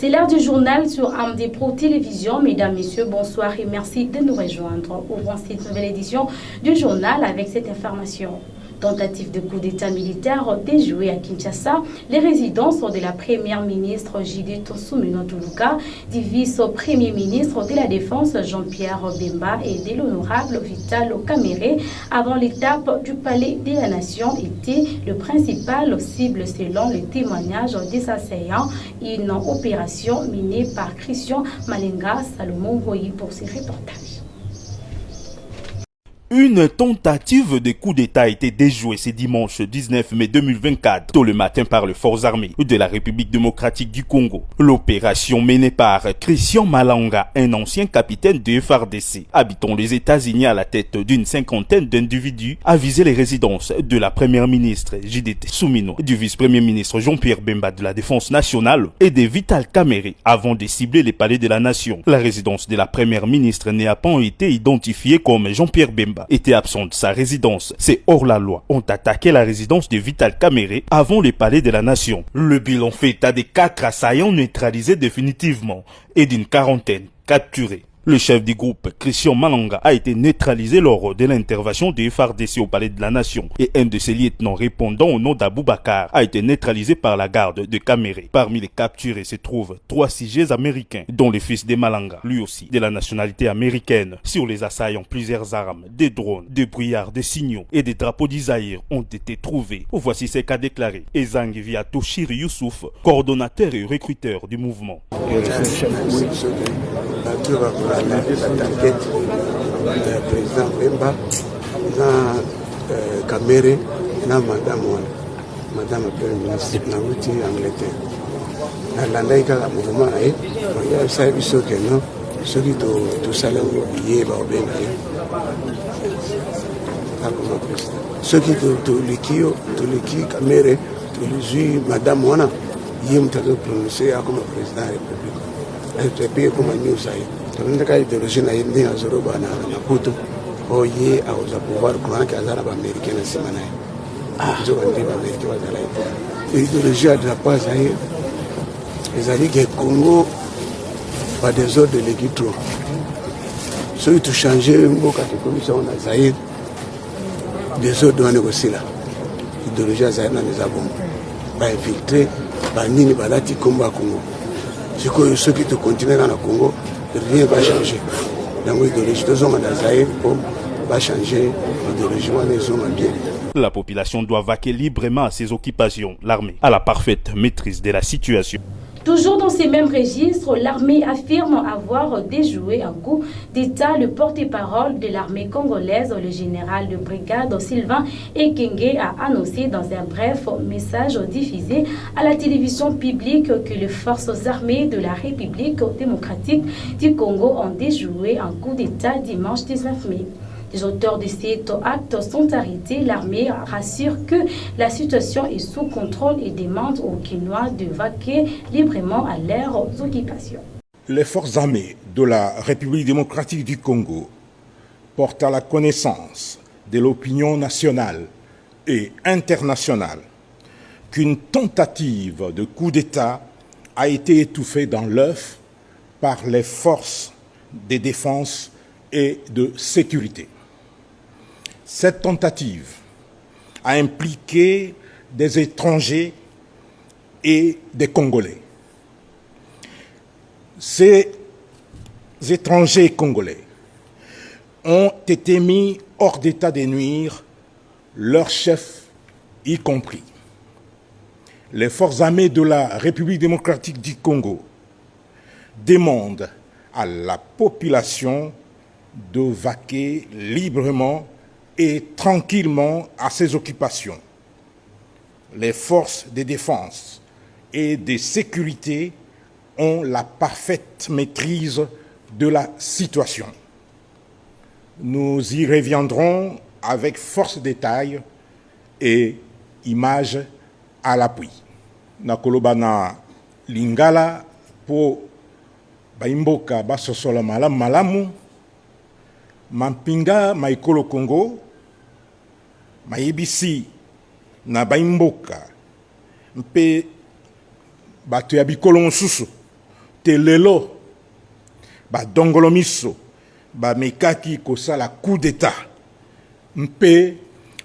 C'est l'heure du journal sur AMD Pro Télévision. Mesdames, Messieurs, bonsoir et merci de nous rejoindre. Ouvrons cette nouvelle édition du journal avec cette information. Tentative de coup d'État militaire déjouée à Kinshasa, les résidences de la première ministre Judith Suminwa du vice-premier ministre de la Défense Jean-Pierre Bemba et de l'honorable Vital Kamerhe avant l'étape du Palais de la Nation était le principal cible selon le témoignage des assaillants. Une opération menée par Christian Malenga Salomon Royi pour ses reportages. Une tentative de coup d'État a été déjouée ce dimanche 19 mai 2024, tôt le matin par les forces armées de la République démocratique du Congo. L'opération menée par Christian Malanga, un ancien capitaine de FARDC, habitant les États-Unis à la tête d'une cinquantaine d'individus, a visé les résidences de la première ministre Judith Suminwa, du vice-premier ministre Jean-Pierre Bemba de la Défense nationale et de Vital Kamerhe avant de cibler les palais de la Nation. La résidence de la première ministre n'a pas été identifiée comme Jean-Pierre Bemba était absent de sa résidence. Ces hors-la-loi ont attaqué la résidence de Vital Kamerhe avant les palais de la Nation. Le bilan fait état de 4 assaillants neutralisés définitivement et d'une quarantaine capturés. Le chef du groupe, Christian Malanga, a été neutralisé lors de l'intervention des FARDC au palais de la Nation et un de ses lieutenants répondant au nom d'Aboubacar a été neutralisé par la garde de Kamerhe. Parmi les capturés se trouvent 3 sujets américains, dont le fils de Malanga, lui aussi de la nationalité américaine. Sur les assaillants, plusieurs armes, des drones, des brouillards, des signaux et des drapeaux d'Isaïr ont été trouvés. Voici ce qu'a déclaré Ezang via Toshir Youssouf, coordonnateur et recruteur du mouvement. Le président Bemba, Kamerhe, madame Premier ministre, Naouti, Angleterre. Nalandaika, le mouvement, il y a un service qui est non, celui de Salon, il est ceux qui sont Kamerhe, madame Wana, il est prononcé comme président de la République. Elle est payée comme un news. Tunataka idéologie na yindi na zoroba na Maputo oye auza pouvoir croire que azana ba américain na simana njo bandi ba américain bazala idéologie de pas zaire les alliés que Congo pas des ordres de l'équitro ceux qui changer mboka de commission na zaire des ordres doivent négocier là idéologie zaire na les abom ba infiltrer ba nini balati komba Congo ceux qui te continuent dans le Congo rien va changer. La population doit vaquer librement à ses occupations. L'armée a la parfaite maîtrise de la situation. Toujours dans ces mêmes registres, l'armée affirme avoir déjoué un coup d'État. Le porte-parole de l'armée congolaise, le général de brigade Sylvain Ekenge, a annoncé dans un bref message diffusé à la télévision publique que les forces armées de la République démocratique du Congo ont déjoué un coup d'État dimanche 19 mai. Les auteurs de cet acte sont arrêtés. L'armée rassure que la situation est sous contrôle et demande aux Kinois de vaquer librement à leurs occupations. Les forces armées de la République démocratique du Congo portent à la connaissance de l'opinion nationale et internationale qu'une tentative de coup d'État a été étouffée dans l'œuf par les forces de défense et de sécurité. Cette tentative a impliqué des étrangers et des Congolais. Ces étrangers congolais ont été mis hors d'état de nuire, leurs chefs y compris. Les forces armées de la République démocratique du Congo demandent à la population de vaquer librement et tranquillement à ses occupations. Les forces de défense et de sécurité ont la parfaite maîtrise de la situation. Nous y reviendrons avec force de détail et images à l'appui. Nakolobana lingala po baimboka basosola malamu mampinga maikolo Congo mayebisi na baimboka mpe bato ya bikolo mosusu telelo ba dongolo miso ba mekaki kosala coup d'état mpe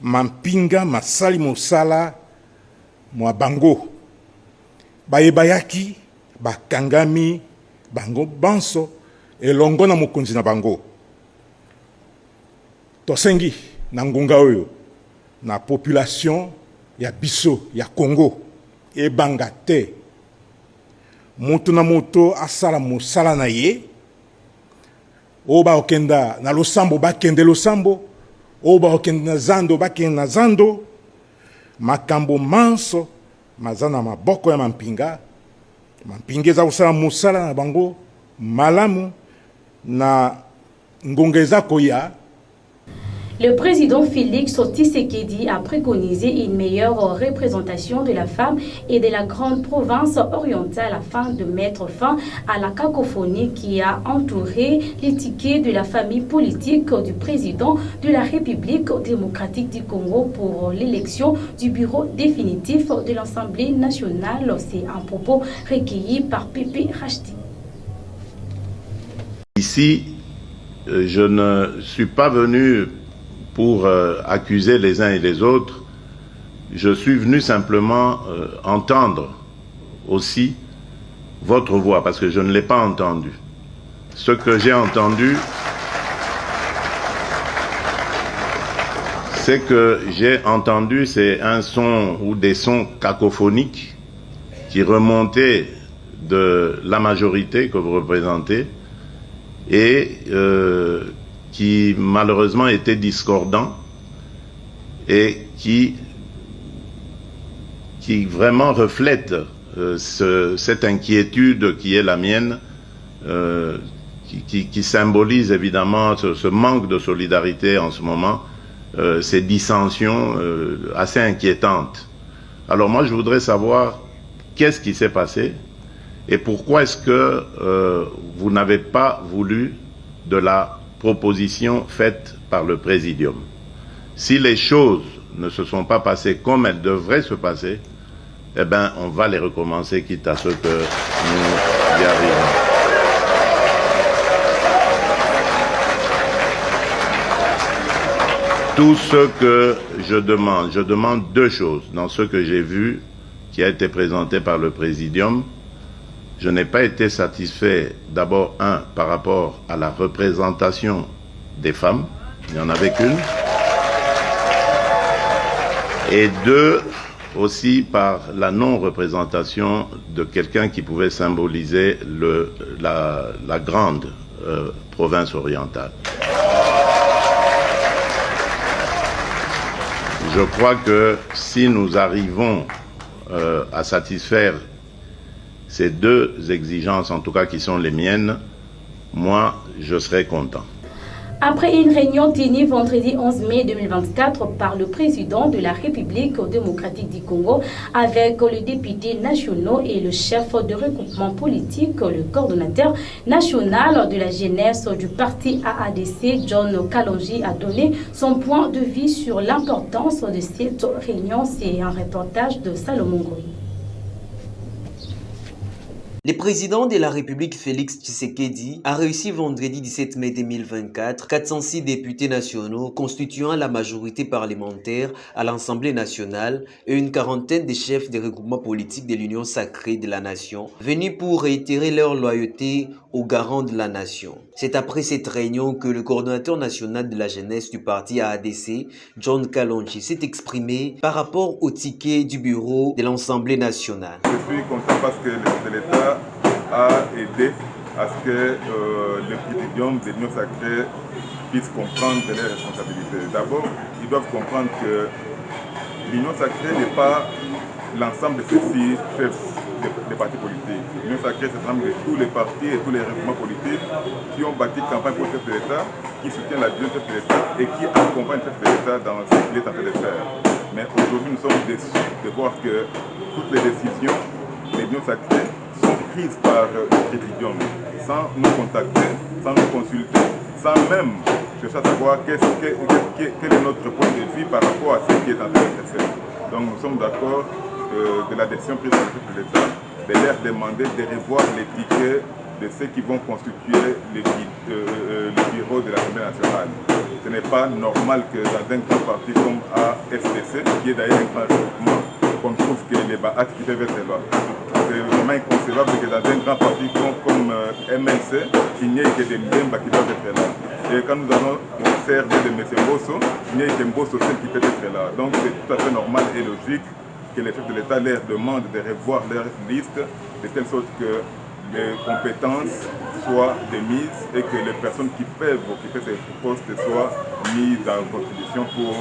mampinga masali mosala mwa bango bayebayaki bakangami bango banso elongo na mokonzi na bango. Tosengi na ngonga oyo na population ya biso ya Congo ebanga te moto na moto asala mosala na ye o ba okenda na losambo bakende losambo o ba okenda na zando bakende na zando makambo manso mazana maboko ya mampinga eza kosala mosala na bango malamu na ngonga koya. Le président Félix Tshisekedi a préconisé une meilleure représentation de la femme et de la grande province orientale afin de mettre fin à la cacophonie qui a entouré les tickets de la famille politique du président de la République démocratique du Congo pour l'élection du bureau définitif de l'Assemblée nationale. C'est un propos recueilli par Pépé Rachdi. Ici, je ne suis pas venu pour accuser les uns et les autres. Je suis venu simplement entendre aussi votre voix, parce que je ne l'ai pas entendu. Ce que j'ai entendu, c'est un son ou des sons cacophoniques qui remontaient de la majorité que vous représentez et qui malheureusement était discordant et qui vraiment reflète cette inquiétude qui est la mienne, qui symbolise évidemment ce manque de solidarité en ce moment, ces dissensions assez inquiétantes. Alors moi je voudrais savoir qu'est-ce qui s'est passé et pourquoi est-ce que vous n'avez pas voulu de la proposition faite par le Présidium. Si les choses ne se sont pas passées comme elles devraient se passer, eh bien, on va les recommencer, quitte à ce que nous y arrivons. Tout ce que je demande deux choses. Dans ce que j'ai vu, qui a été présenté par le Présidium, je n'ai pas été satisfait, d'abord, par rapport à la représentation des femmes, il n'y en avait qu'une, et deux, aussi par la non-représentation de quelqu'un qui pouvait symboliser la grande province orientale. Je crois que si nous arrivons à satisfaire ces deux exigences, en tout cas qui sont les miennes, moi, je serai content. Après une réunion tenue vendredi 11 mai 2024 par le président de la République démocratique du Congo avec les députés nationaux et le chef de regroupement politique, le coordonnateur national de la jeunesse du parti AADC, John Kalonji, a donné son point de vue sur l'importance de cette réunion. C'est un reportage de Salomon Goy. Le président de la République Félix Tshisekedi a réussi vendredi 17 mai 2024 406 députés nationaux constituant la majorité parlementaire à l'Assemblée nationale et une quarantaine de chefs de regroupement politique de l'Union sacrée de la nation venus pour réitérer leur loyauté aux garants de la nation. C'est après cette réunion que le coordonnateur national de la jeunesse du parti AADC, John Kalonji, s'est exprimé par rapport au ticket du bureau de l'Assemblée nationale. Je suis content parce que le chef de l'État a aidé à ce que le présidium de l'Union sacrée puisse comprendre les responsabilités. D'abord, ils doivent comprendre que l'Union sacrée n'est pas l'ensemble de ces six chefs des partis politiques. L'Union sacrée, c'est l'ensemble de tous les partis et tous les regroupements politiques qui ont bâti campagne pour le chef de l'État, qui soutiennent la vision du chef de l'État et qui accompagnent le chef de l'État dans ce qu'il est en train de faire. Mais aujourd'hui, nous sommes déçus de voir que toutes les décisions de l'Union sacrée sont prises par le présidium sans nous contacter, sans nous consulter, sans même chercher à savoir quel est notre point de vue par rapport à ce qui est en train de se faire. Donc nous sommes d'accord de la décision prise par le chef de l'État de leur demander de revoir les tickets de ceux qui vont constituer le bureau de l'Assemblée nationale. Ce n'est pas normal que dans un grand parti comme AFDC, qui est d'ailleurs un grand regroupement, qu'on trouve que les BAAC qui peuvent être là. C'est vraiment inconcevable que dans un grand parti comme MLC, il n'y ait que des Mbemba qui doivent être là. Et quand nous allons observer de M. Mbosso, il n'y a que Mbosso seul qui peut être là. Donc c'est tout à fait normal et logique que les chefs de l'État leur demandent de revoir leur liste de telle sorte que les compétences soient démises et que les personnes qui peuvent occuper ces postes soient mises dans la Constitution pour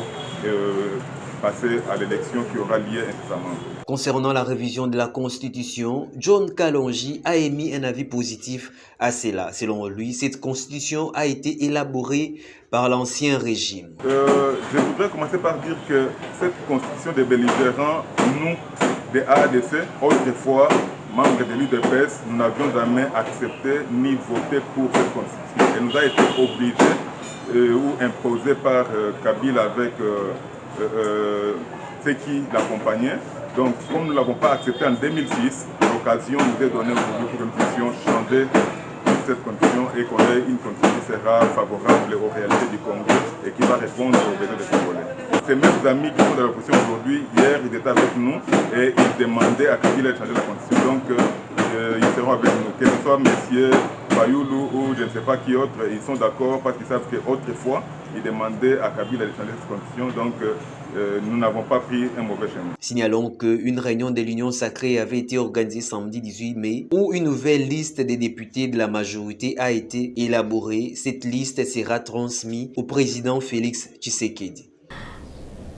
passer à l'élection qui aura lieu incessamment. Concernant la révision de la Constitution, John Kalonji a émis un avis positif à cela. Selon lui, cette Constitution a été élaborée par l'ancien régime. Je voudrais commencer par dire que cette Constitution des belligérants, nous, des AADC, autrefois, membres de l'UDPS, nous n'avions jamais accepté ni voté pour cette Constitution. Elle nous a été obligée ou imposée par Kabila avec ceux qui l'accompagnaient. Donc, comme nous ne l'avons pas accepté en 2006, l'occasion nous est donnée aujourd'hui pour que nous puissions changer cette constitution et qu'on ait une constitution qui sera favorable aux réalités du Congo et qui va répondre aux besoins des Congolais. Ces mêmes amis qui sont dans l'opposition aujourd'hui, hier, ils étaient avec nous et ils demandaient à Kabila de changer la constitution. Donc, ils seront avec nous. Que ce soit M. Bayoulou ou je ne sais pas qui autre, ils sont d'accord parce qu'ils savent qu'autrefois, ils demandaient à Kabila de changer cette constitution. Donc, nous n'avons pas pris un mauvais chemin. Signalons qu'une réunion de l'Union sacrée avait été organisée samedi 18 mai où une nouvelle liste des députés de la majorité a été élaborée. Cette liste sera transmise au président Félix Tshisekedi.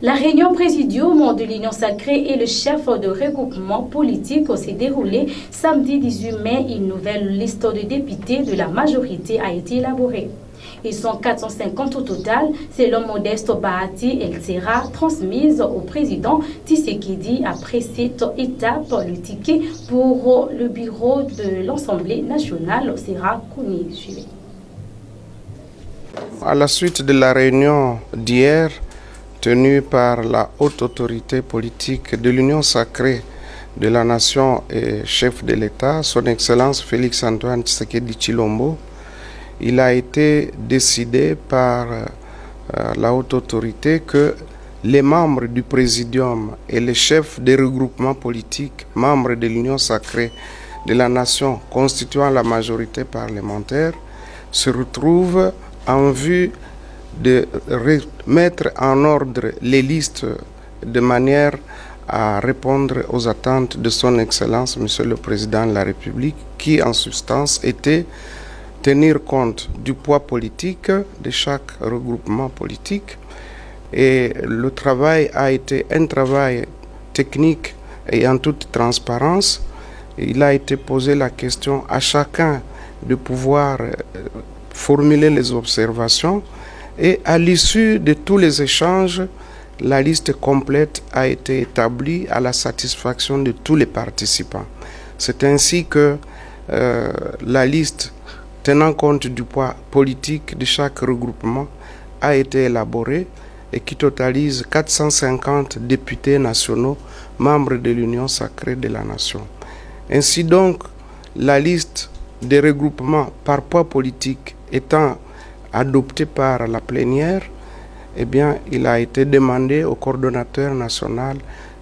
La réunion présidium de l'Union sacrée et le chef de regroupement politique s'est déroulée samedi 18 mai. Une nouvelle liste de députés de la majorité a été élaborée. Ils sont 450 au total. Selon Modeste Bahati, elle sera transmise au président Tshisekedi. Après cette étape, le ticket pour le bureau de l'Assemblée nationale sera connu. Suivez. À la suite de la réunion d'hier, tenue par la haute autorité politique de l'Union sacrée de la nation et chef de l'État, son Excellence Félix Antoine Tshisekedi Tshilombo, il a été décidé par la haute autorité que les membres du présidium et les chefs des regroupements politiques, membres de l'Union sacrée de la nation constituant la majorité parlementaire, se retrouvent en vue de mettre en ordre les listes de manière à répondre aux attentes de son Excellence, Monsieur le Président de la République, qui en substance était tenir compte du poids politique de chaque regroupement politique. Et le travail a été un travail technique et en toute transparence. Il a été posé la question à chacun de pouvoir formuler les observations. Et à l'issue de tous les échanges, la liste complète a été établie à la satisfaction de tous les participants. C'est ainsi que la liste, tenant compte du poids politique de chaque regroupement, a été élaborée et qui totalise 450 députés nationaux, membres de l'Union sacrée de la nation. Ainsi donc, la liste des regroupements par poids politique étant adopté par la plénière, eh bien, il a été demandé au coordonnateur national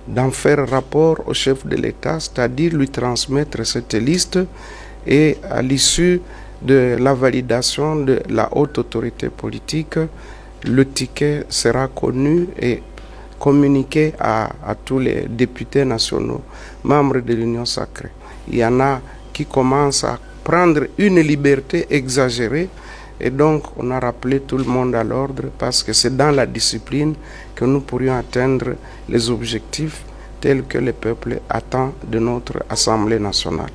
d'en faire rapport au chef de l'État, c'est-à-dire lui transmettre cette liste, et à l'issue de la validation de la haute autorité politique, le ticket sera connu et communiqué à tous les députés nationaux, membres de l'Union sacrée. Il y en a qui commencent à prendre une liberté exagérée. Et donc, on a rappelé tout le monde à l'ordre parce que c'est dans la discipline que nous pourrions atteindre les objectifs tels que le peuple attend de notre Assemblée nationale.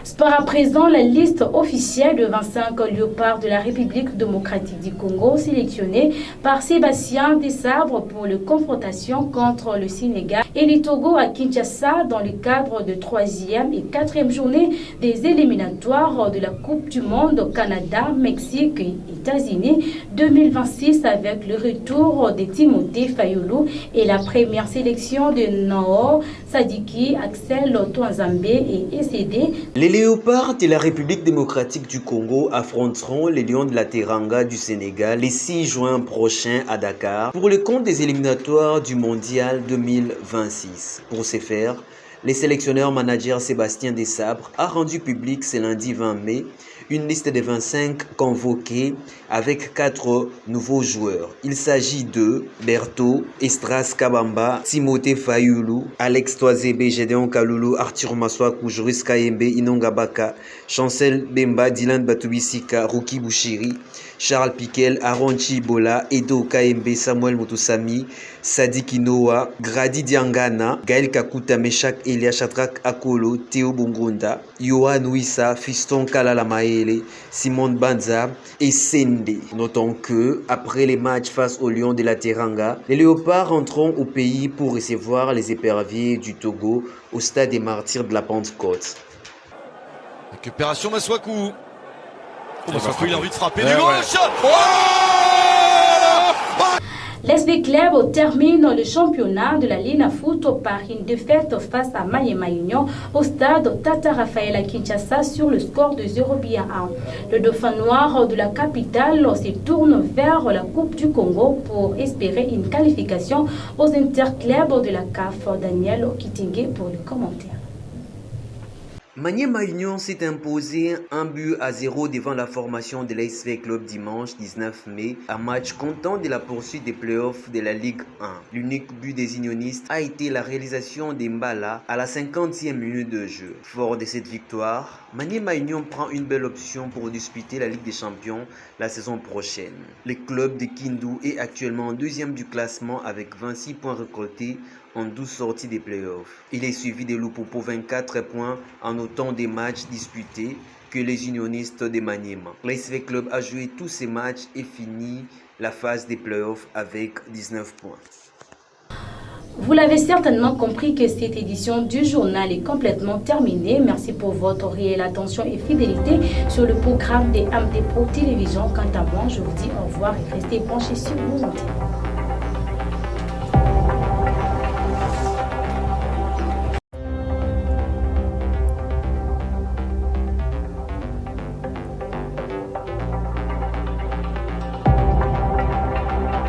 Sport à présent, la liste officielle de 25 léopards de la République démocratique du Congo sélectionnés par Sébastien Desabre pour les confrontations contre le Sénégal et le Togo à Kinshasa dans le cadre de 3e et 4e journée des éliminatoires de la Coupe du Monde Canada, Mexique et États-Unis 2026 avec le retour de Timothée Fayulu et la première sélection de Noor Sadiki, Axel Touanzambe et ECD. Les léopards de la République démocratique du Congo affronteront les lions de la Teranga du Sénégal les 6 juin prochain à Dakar pour le compte des éliminatoires du Mondial 2026. Pour ce faire, le sélectionneur manager Sébastien Desabre a rendu public ce lundi 20 mai une liste de 25 convoqués avec 4 nouveaux joueurs. Il s'agit de Bertho, Estras Kabamba, Timothée Fayulu, Alex Toazebe, Gédéon Kalulu, Arthur Maswaku, Joris Kayembe, Inonga Baka, Chancel Bemba, Dylan Batubisika, Ruki Bouchiri, Charles Piquel, Aaron Chibola, Edo Kayembe, Samuel Motosami, Sadik Inoa, Grady Diangana, Gaël Kakuta, Meshak Elia, Chatrak Akolo, Théo Bongonda, Yohan Wissa, Fiston Kalala Maele, Simon Banza et Sende. Notons que, après les matchs face aux Lions de la Teranga, les Léopards rentreront au pays pour recevoir les éperviers du Togo au stade des Martyrs de la Pentecôte. Récupération Maswaku. Maswaku, il a envie de frapper du gauche. L'SV Club termine le championnat de la Ligue Foot par une défaite face à Maniema Union au stade Tata Raphaël à Kinshasa sur le score de 0-1. Le dauphin noir de la capitale se tourne vers la Coupe du Congo pour espérer une qualification aux interclubs de la CAF. Daniel Okitingue pour le commentaire. Maniema Union s'est imposé 1-0 devant la formation de l'ASV Club dimanche 19 mai, un match comptant de la poursuite des playoffs de la Ligue 1. L'unique but des unionistes a été la réalisation d'Embala à la 50e minute de jeu. Fort de cette victoire, Maniema Union prend une belle option pour disputer la Ligue des Champions la saison prochaine. Le club de Kindu est actuellement 2e du classement avec 26 points récoltés en 12 sorties des playoffs. Il est suivi de Lupopo 24 points en autant des matchs disputés que les unionistes de Maniema. L'ASV Club a joué tous ses matchs et fini la phase des playoffs avec 19 points. Vous l'avez certainement compris que cette édition du journal est complètement terminée. Merci pour votre réelle attention et fidélité sur le programme des AMD Pro Télévision. Quant à moi, je vous dis au revoir et restez branchés sur nos antennes.